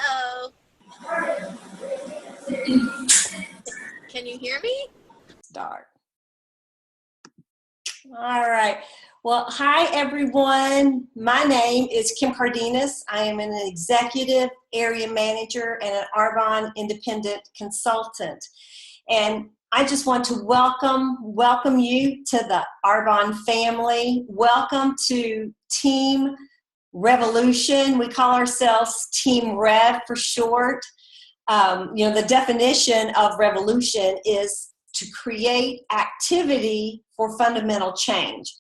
Hello. Can you hear me? Start. All right. Well, hi, everyone. My name is Kim Cardenas. I am an executive area manager and an Arbonne independent consultant. And I just want to welcome you to the Arbonne family. Welcome to Team Revolution. We call ourselves Team REV for short. The definition of revolution is to create activity for fundamental change.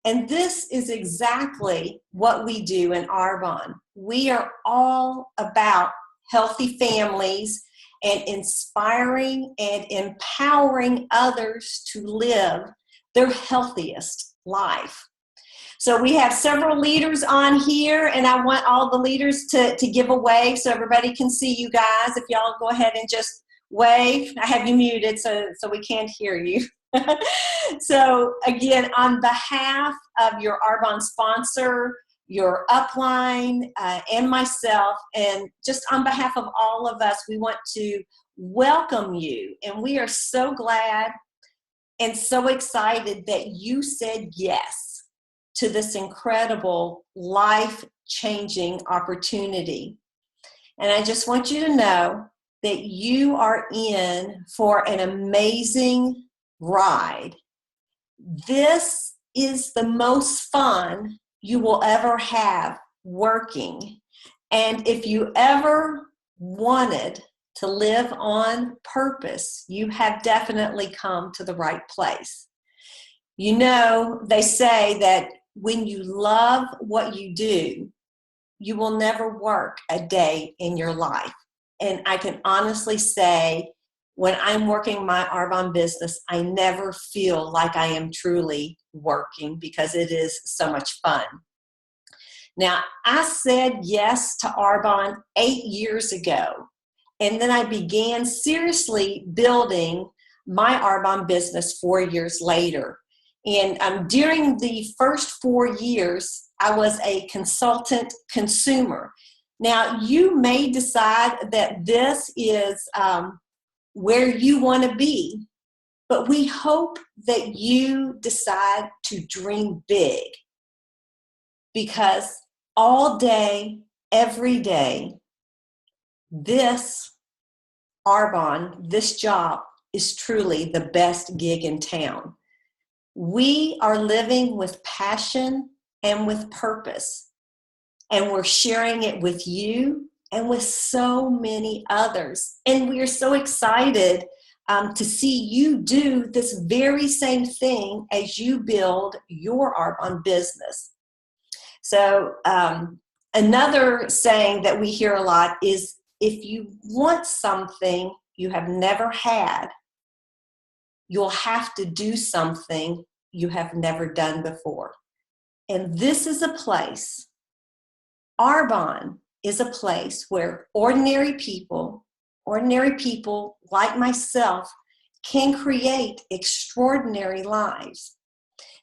And this is exactly what we do in Arbonne. We are all about healthy families and inspiring and empowering others to live their healthiest life. So we have several leaders on here, and I want all the leaders to give a wave so everybody can see you guys. If y'all go ahead and just wave. I have you muted so we can't hear you. So again, on behalf of your Arbonne sponsor, your upline, and myself, and just on behalf of all of us, we want to welcome you. And we are so glad and so excited that you said yes to this incredible life-changing opportunity. And I just want you to know that you are in for an amazing ride. This is the most fun you will ever have working. And if you ever wanted to live on purpose, you have definitely come to the right place. You know, they say that when you love what you do, you will never work a day in your life. And I can honestly say, when I'm working my Arbonne business, I never feel like I am truly working because it is so much fun. Now, I said yes to Arbonne 8 years ago, and then I began seriously building my Arbonne business 4 years later. And during the first 4 years, I was a consultant consumer. Now, you may decide that this is where you want to be, but we hope that you decide to dream big, because all day, every day, this Arbonne, this job is truly the best gig in town. We are living with passion and with purpose, and we're sharing it with you and with so many others. And we are so excited to see you do this very same thing as you build your Arbonne business. So another saying that we hear a lot is, if you want something you have never had, you'll have to do something you have never done before. And this is a place, Arbonne is a place where ordinary people like myself can create extraordinary lives.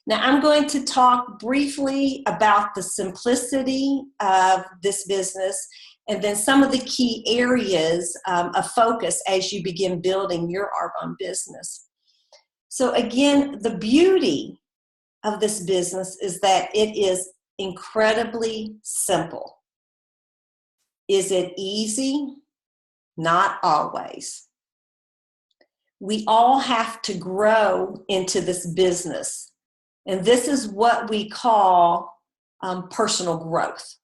Now, I'm going to talk briefly about the simplicity of this business and then some of the key areas of focus as you begin building your Arbonne business. So again, the beauty of this business is that it is incredibly simple. Is it easy? Not always. We all have to grow into this business. And this is what we call personal growth.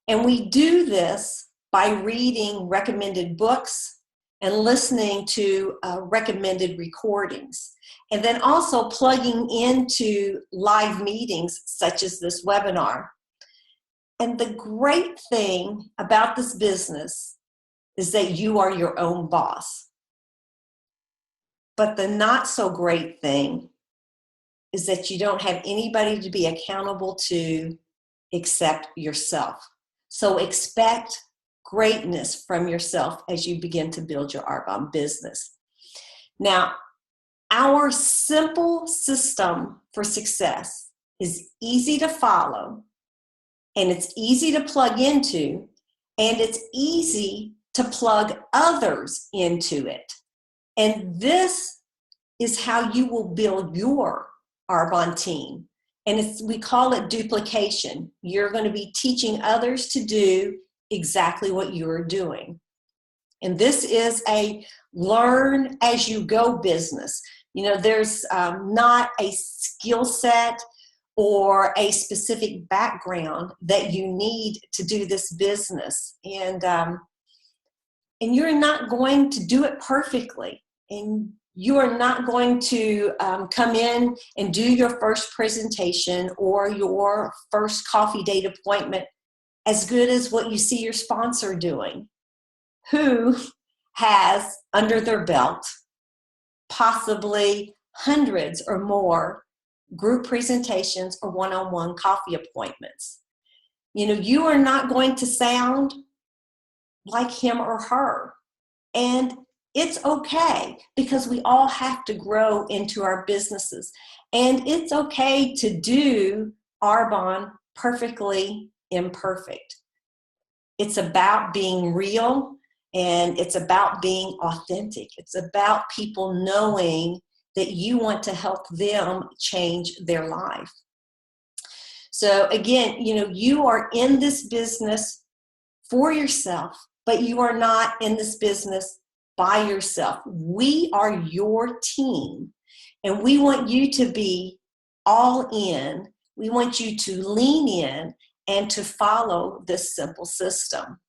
And we do this by reading recommended books and listening to recommended recordings. And then also plugging into live meetings such as this webinar. And the great thing about this business is that you are your own boss. But the not so great thing is that you don't have anybody to be accountable to except yourself. So expect greatness from yourself as you begin to build your Arbonne business. Now, our simple system for success is easy to follow, and it's easy to plug into, and it's easy to plug others into it. And this is how you will build your Arbonne team. And we call it duplication. You're going to be teaching others to do exactly what you're doing. And this is a learn as you go business. You know, there's not a skill set or a specific background that you need to do this business. And you're not going to do it perfectly. And you are not going to come in and do your first presentation or your first coffee date appointment as good as what you see your sponsor doing, who has under their belt possibly hundreds or more group presentations or one-on-one coffee appointments. You know, you are not going to sound like him or her. And it's okay, because we all have to grow into our businesses. And it's okay to do Arbonne perfectly imperfect. It's about being real, and it's about being authentic. It's about people knowing that you want to help them change their life. So again, you know, you are in this business for yourself, but you are not in this business by yourself. We are your team, and we want you to be all in. We want you to lean in and to follow this simple system.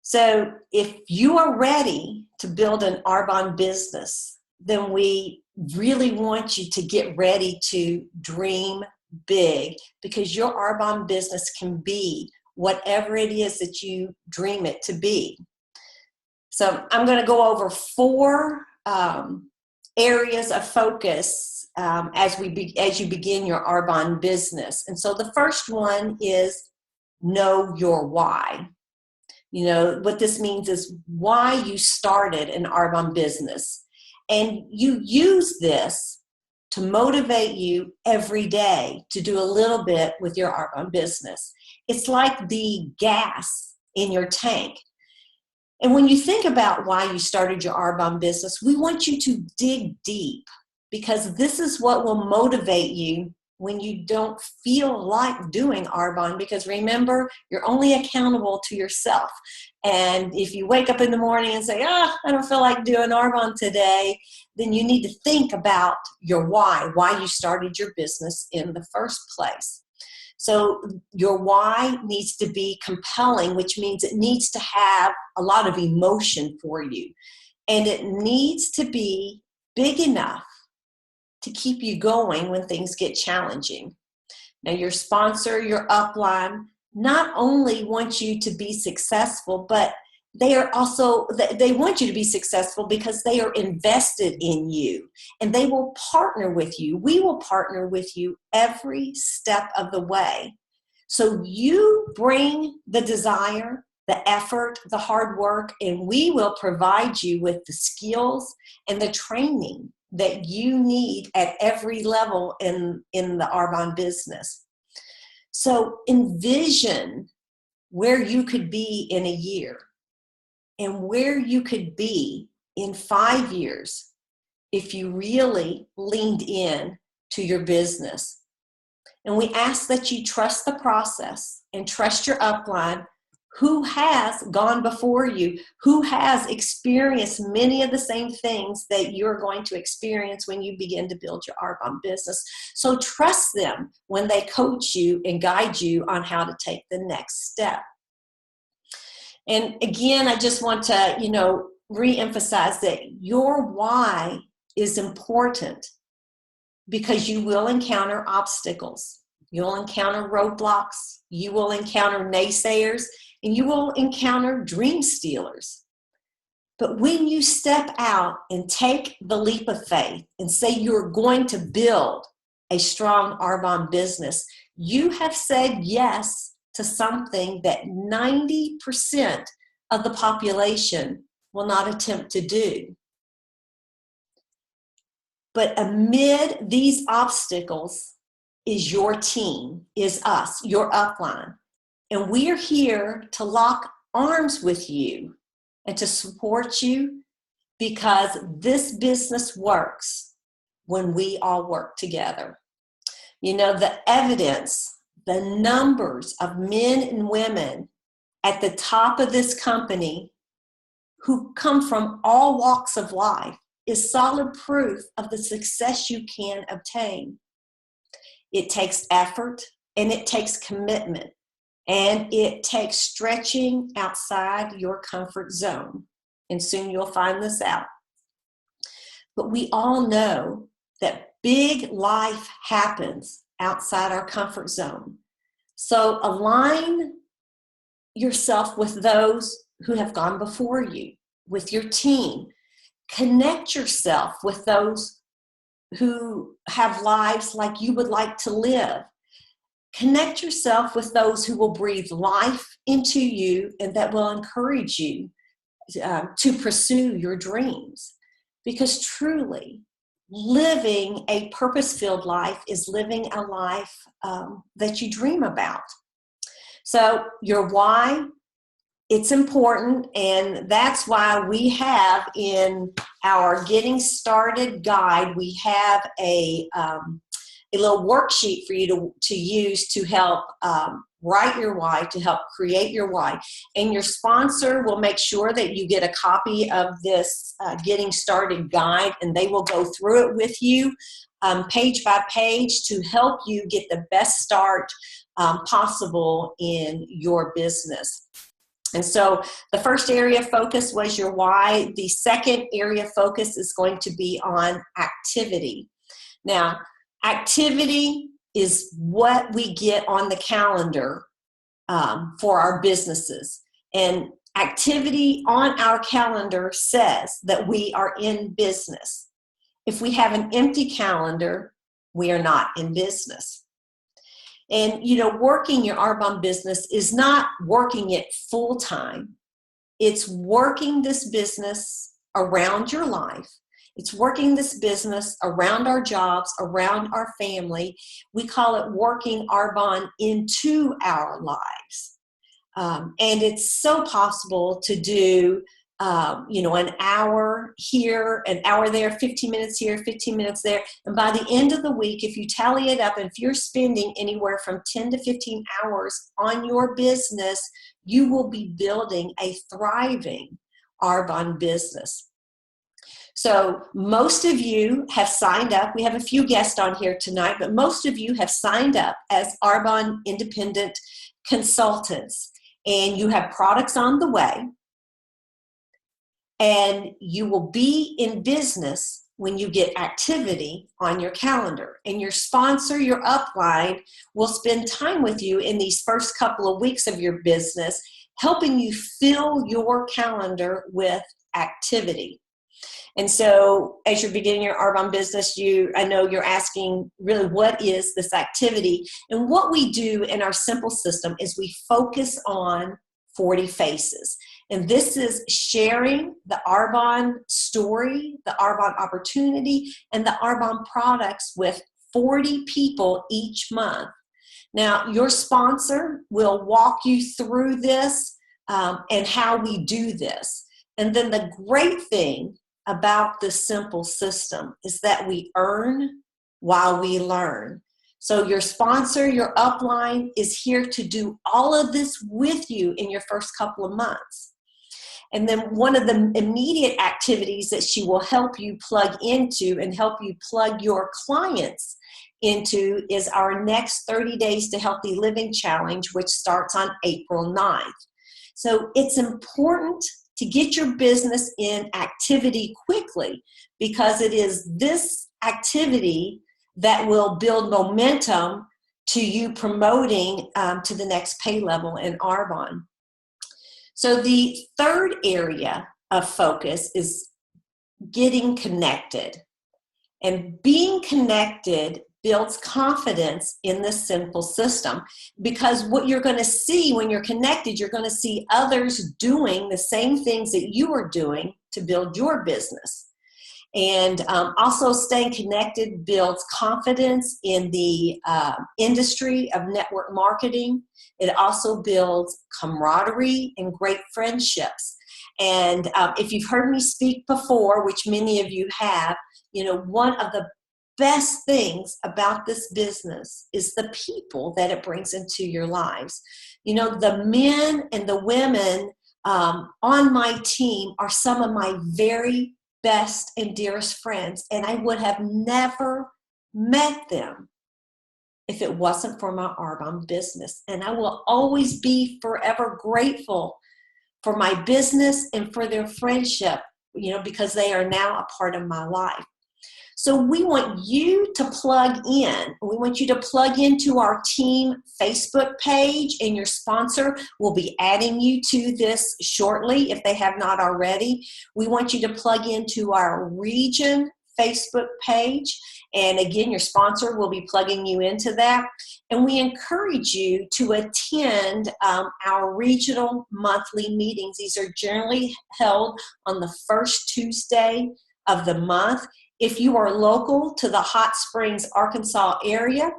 So if you are ready to build an Arbonne business, then we really want you to get ready to dream big, because your Arbonne business can be whatever it is that you dream it to be. So I'm going to go over 4 areas of focus as you begin your Arbonne business. And so the first one is know your why. You know, what this means is why you started an Arbonne business. And you use this to motivate you every day to do a little bit with your Arbonne business. It's like the gas in your tank. And when you think about why you started your Arbonne business, we want you to dig deep, because this is what will motivate you when you don't feel like doing Arbonne. Because remember, you're only accountable to yourself. And if you wake up in the morning and say, I don't feel like doing Arbonne today, then you need to think about your why you started your business in the first place. So your why needs to be compelling, which means it needs to have a lot of emotion for you. And it needs to be big enough to keep you going when things get challenging. Now, your sponsor, your upline, not only want you to be successful, but they want you to be successful because they are invested in you, and they will partner with you. We will partner with you every step of the way. So you bring the desire, the effort, the hard work, and we will provide you with the skills and the training that you need at every level in the Arbonne business. So envision where you could be in a year and where you could be in 5 years if you really leaned in to your business. And we ask that you trust the process and trust your upline, who has gone before you, who has experienced many of the same things that you're going to experience when you begin to build your Arbonne business. So trust them when they coach you and guide you on how to take the next step. And again, I just want to, re-emphasize that your why is important, because you will encounter obstacles. You'll encounter roadblocks. You will encounter naysayers, and you will encounter dream stealers. But when you step out and take the leap of faith and say you're going to build a strong Arbonne business, you have said yes to something that 90% of the population will not attempt to do. But amid these obstacles is your team, is us, your upline. And we are here to lock arms with you and to support you, because this business works when we all work together. You know, the evidence, the numbers of men and women at the top of this company who come from all walks of life is solid proof of the success you can obtain. It takes effort, and it takes commitment, and it takes stretching outside your comfort zone. And soon you'll find this out. But we all know that big life happens outside our comfort zone. So align yourself with those who have gone before you, with your team. Connect yourself with those who have lives like you would like to live. Connect yourself with those who will breathe life into you and that will encourage you to pursue your dreams. Because truly, living a purpose-filled life is living a life that you dream about. So your why, it's important, and that's why we have in our Getting Started guide, we have a little worksheet for you to use to help write your why, to help create your why. And your sponsor will make sure that you get a copy of this Getting Started guide, and they will go through it with you page by page to help you get the best start possible in your business. And so the first area of focus was your why. The second area of focus is going to be on activity. Now, activity is what we get on the calendar for our businesses. And activity on our calendar says that we are in business. If we have an empty calendar, we are not in business. And, you know, working your Arbonne business is not working it full time. It's working this business around your life. It's working this business around our jobs, around our family. We call it working Arbonne into our lives. And it's so possible to do, an hour here, an hour there, 15 minutes here, 15 minutes there. And by the end of the week, if you tally it up, and if you're spending anywhere from 10 to 15 hours on your business, you will be building a thriving Arbonne business. So most of you have signed up. We have a few guests on here tonight, but most of you have signed up as Arbonne independent consultants, and you have products on the way. And you will be in business when you get activity on your calendar. And your sponsor, your upline, will spend time with you in these first couple of weeks of your business, helping you fill your calendar with activity. And so as you're beginning your Arbonne business, I know you're asking, really, what is this activity? And what we do in our simple system is we focus on 40 faces. And this is sharing the Arbonne story, the Arbonne opportunity, and the Arbonne products with 40 people each month. Now, your sponsor will walk you through this and how we do this. And then the great thing about this simple system is that we earn while we learn. So your sponsor, your upline, is here to do all of this with you in your first couple of months. And then one of the immediate activities that she will help you plug into and help you plug your clients into is our next 30 Days to Healthy Living Challenge, which starts on April 9th. So it's important to get your business in activity quickly, because it is this activity that will build momentum to you promoting to the next pay level in Arbonne. So the third area of focus is getting connected. And being connected builds confidence in this simple system, because what you're going to see when you're connected, you're going to see others doing the same things that you are doing to build your business. And also staying connected builds confidence in the industry of network marketing. It also builds camaraderie and great friendships. And if you've heard me speak before, which many of you have, one of the best things about this business is the people that it brings into your lives. The men and the women on my team are some of my very best and dearest friends, and I would have never met them if it wasn't for my Arbonne business. And I will always be forever grateful for my business and for their friendship, because they are now a part of my life. So we want you to plug in. We want you to plug into our team Facebook page, and your sponsor will be adding you to this shortly if they have not already. We want you to plug into our region Facebook page, and again, your sponsor will be plugging you into that. And we encourage you to attend our regional monthly meetings. These are generally held on the first Tuesday of the month. If you are local to the Hot Springs, Arkansas area,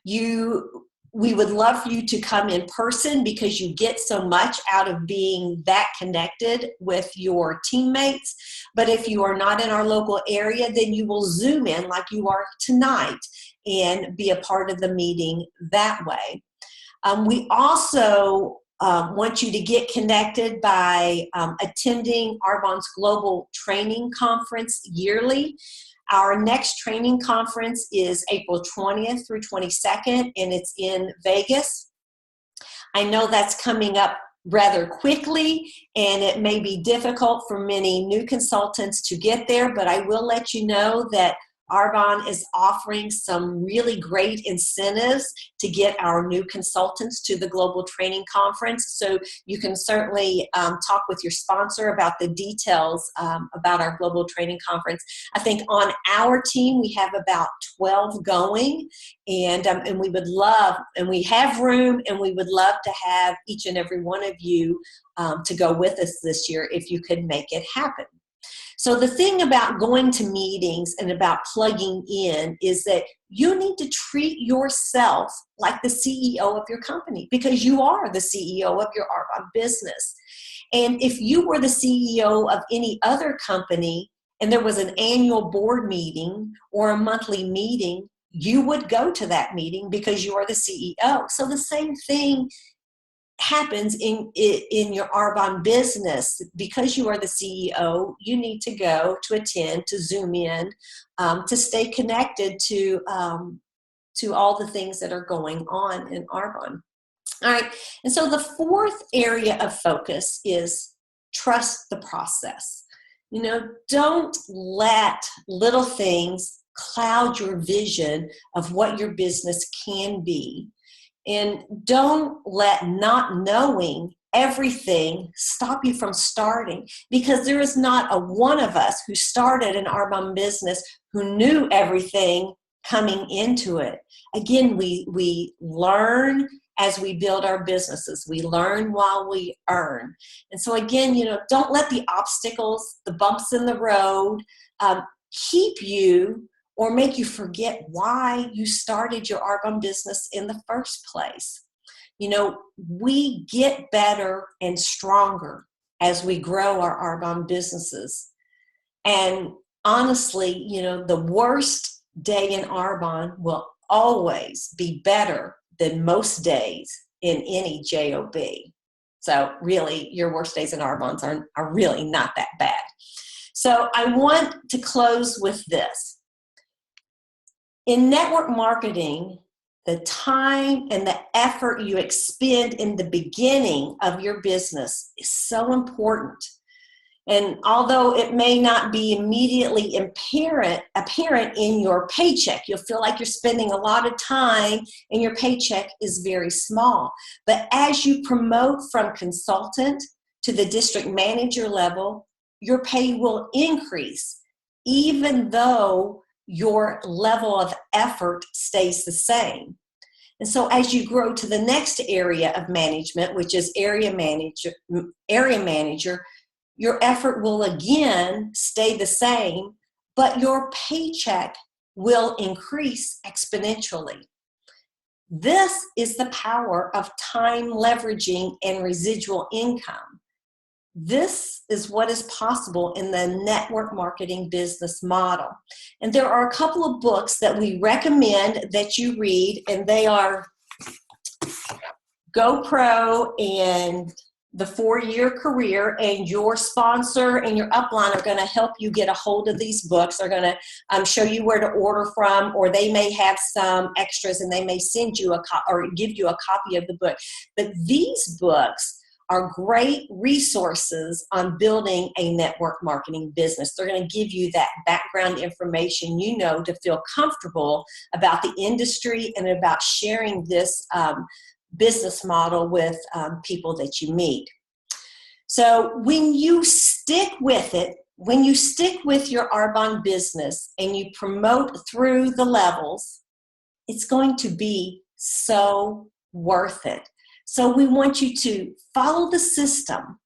we would love for you to come in person because you get so much out of being that connected with your teammates. But if you are not in our local area, then you will Zoom in like you are tonight and be a part of the meeting that way. We also want you to get connected by attending Arbonne's Global Training Conference yearly. Our next training conference is April 20th through 22nd, and it's in Vegas. I know that's coming up rather quickly, and it may be difficult for many new consultants to get there, but I will let you know that Arbonne is offering some really great incentives to get our new consultants to the Global Training Conference. So you can certainly talk with your sponsor about the details about our Global Training Conference. I think on our team, we have about 12 going, and we would love, and we have room, and we would love to have each and every one of you to go with us this year if you could make it happen. So the thing about going to meetings and about plugging in is that you need to treat yourself like the CEO of your company, because you are the CEO of your Arbonne business. And if you were the CEO of any other company and there was an annual board meeting or a monthly meeting, you would go to that meeting because you are the CEO. So the same thing happens in your Arbonne business. Because you are the CEO, you need to go, to attend, to Zoom in, to stay connected to all the things that are going on in Arbonne. All right, and so the fourth area of focus is trust the process. Don't let little things cloud your vision of what your business can be. And don't let not knowing everything stop you from starting, because there is not a one of us who started an Arbonne business who knew everything coming into it. Again, we learn as we build our businesses. We learn while we earn. And so again, don't let the obstacles, the bumps in the road, keep you or make you forget why you started your Arbonne business in the first place. We get better and stronger as we grow our Arbonne businesses. And honestly, the worst day in Arbonne will always be better than most days in any job. So really, your worst days in Arbonne are really not that bad. So I want to close with this. In network marketing, the time and the effort you expend in the beginning of your business is so important. And although it may not be immediately apparent in your paycheck, you'll feel like you're spending a lot of time and your paycheck is very small. But as you promote from consultant to the district manager level, your pay will increase, even though your level of effort stays the same. And so as you grow to the next area of management, which is area manager, your effort will again stay the same, but your paycheck will increase exponentially. This is the power of time leveraging and residual income. This is what is possible in the network marketing business model. And there are a couple of books that we recommend that you read, and they are GoPro and The 4-Year Career, and your sponsor and your upline are going to help you get a hold of these books. They're going to show you where to order from, or they may have some extras and they may send you or give you a copy of the book. But these books are great resources on building a network marketing business. They're going to give you that background information to feel comfortable about the industry and about sharing this business model with people that you meet. So when you stick with it, when you stick with your Arbonne business and you promote through the levels, it's going to be so worth it. So we want you to follow the system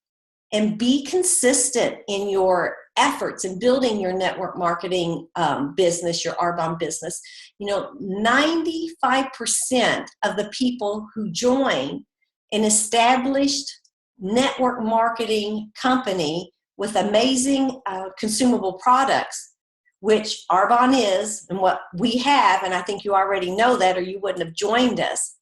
and be consistent in your efforts in building your network marketing business, your Arbonne business. 95% of the people who join an established network marketing company with amazing consumable products, which Arbonne is and what we have, and I think you already know that or you wouldn't have joined us.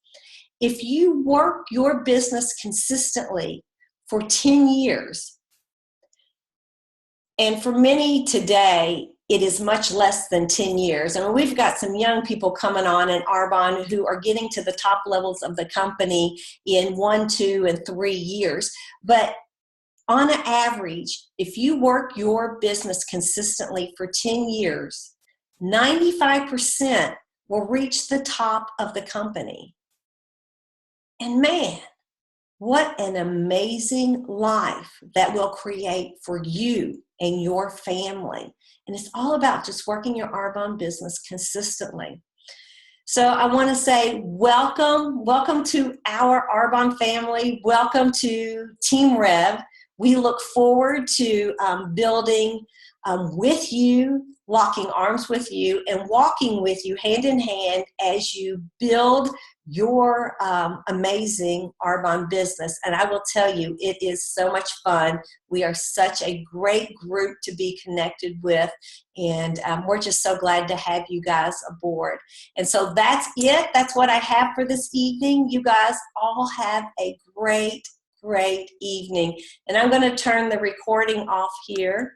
If you work your business consistently for 10 years, and for many today, it is much less than 10 years. And we've got some young people coming on in Arbonne who are getting to the top levels of the company in 1, 2, and 3 years. But on an average, if you work your business consistently for 10 years, 95% will reach the top of the company. And man, what an amazing life that will create for you and your family. And it's all about just working your Arbonne business consistently. So I want to say welcome to our Arbonne family. Welcome to Team REV. We look forward to building with you, locking arms with you, and walking with you hand in hand as you build your amazing Arbonne business. And I will tell you, it is so much fun. We are such a great group to be connected with, and we're just so glad to have you guys aboard. And so that's it. That's what I have for this evening. You guys all have a great evening. And I'm going to turn the recording off here.